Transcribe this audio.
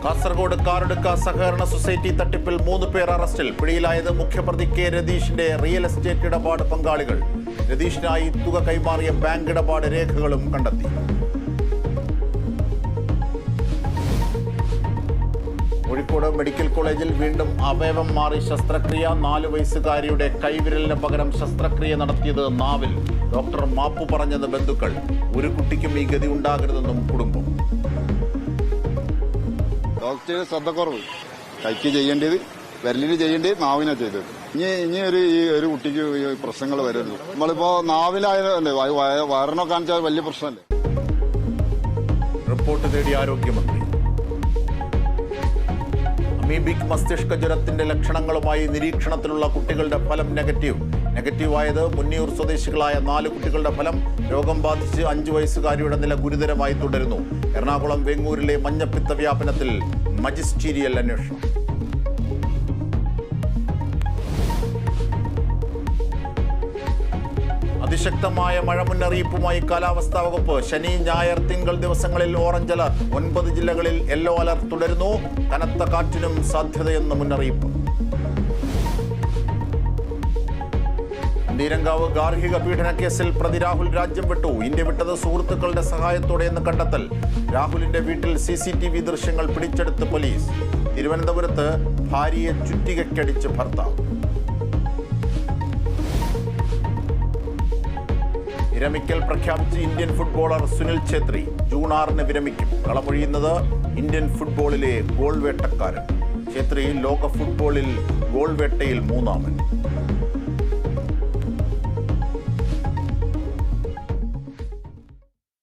കാസർഗോഡ് കാറടുക്ക സഹകരണ സൊസൈറ്റി തട്ടിപ്പിൽ 3 പേർ അറസ്റ്റിൽ. പിടിയിലായത് മുഖ്യപ്രതി കെ രതീഷിന്റെ റിയൽ എസ്റ്റേറ്റ് ഇടപാട് പങ്കാളികൾ. രതീഷിനായി തുക കൈമാറിയ ബാങ്ക് ഇടപാട് രേഖകളും കണ്ടെത്തി. കോഴിക്കോട് മെഡിക്കൽ കോളേജിൽ വീണ്ടും അവയവം മാറി ശസ്ത്രക്രിയ. 4 വയസ്സുകാരിയുടെ കൈവിരലിന് പകരം ശസ്ത്രക്രിയ നടത്തിയത് നാവിൽ. ഡോക്ടർ മാപ്പു പറഞ്ഞെന്ന് ബന്ധുക്കൾ. ഒരു കുട്ടിക്കും ഈ ഗതി ഉണ്ടാകരുതെന്നും കുടുംബം. ഡോക്ടർ ശ്രദ്ധക്കുറവ്. കൈക്ക് ചെയ്യേണ്ടത് വിരലിന് ചെയ്യേണ്ടത് നാവിനാ ചെയ്തത്. ഇനി ഒരു കുട്ടിക്ക് പ്രശ്നങ്ങൾ വരരുത്. നമ്മളിപ്പോ നാവിലായതല്ലേ, വയറിനോ കാണിച്ചാൽ വലിയ പ്രശ്നമല്ലേ. റിപ്പോർട്ട് തേടി ആരോഗ്യമന്ത്രി. അമീബിക് മസ്തിഷ്ക ജ്വരത്തിന്റെ ലക്ഷണങ്ങളുമായി നിരീക്ഷണത്തിലുള്ള കുട്ടികളുടെ ഫലം നെഗറ്റീവായത് മുന്നിയൂർ സ്വദേശികളായ 4 കുട്ടികളുടെ ഫലം. രോഗം ബാധിച്ച് 5 വയസ്സുകാരിയുടെ നില ഗുരുതരമായി തുടരുന്നു. എറണാകുളം വെങ്ങൂരിലെ മഞ്ഞപ്പിത്ത വ്യാപനത്തിൽ മജിസ്റ്റീരിയൽ അന്വേഷണം. അതിശക്തമായ മഴ മുന്നറിയിപ്പുമായി കാലാവസ്ഥാ വകുപ്പ്. ശനി, ഞായർ, തിങ്കൾ ദിവസങ്ങളിൽ ഓറഞ്ച് അലർട്ട്. 9 ജില്ലകളിൽ യെല്ലോ അലർട്ട് തുടരുന്നു. കനത്ത കാറ്റിനും സാധ്യതയെന്ന് മുന്നറിയിപ്പ്. നീരങ്കാവ് ഗാർഹിക പീഡന കേസിൽ പ്രതി രാഹുൽ രാജ്യം വിട്ടു. ഇന്ത്യ വിട്ടത് സുഹൃത്തുക്കളുടെ സഹായത്തോടെയെന്ന് കണ്ടെത്തൽ. രാഹുലിന്റെ വീട്ടിൽ CCTV ദൃശ്യങ്ങൾ പിടിച്ചെടുത്ത് പോലീസ്. തിരുവനന്തപുരത്ത് ഭാര്യയെ ചുറ്റികയ്ക്കടിച്ച് ഭർത്താവ്. വിരമിക്കൽ പ്രഖ്യാപിച്ച് Indian footballer Sunil Chhetri. June 6 വിരമിക്കും. കളമൊഴിയുന്നത് ഇന്ത്യൻ ഫുട്ബോളിലെ ഗോൾ വേട്ടക്കാരൻ. ഛേത്രി ലോക ഫുട്ബോളിൽ ഗോൾ വേട്ടയിൽ 3-ാമൻ.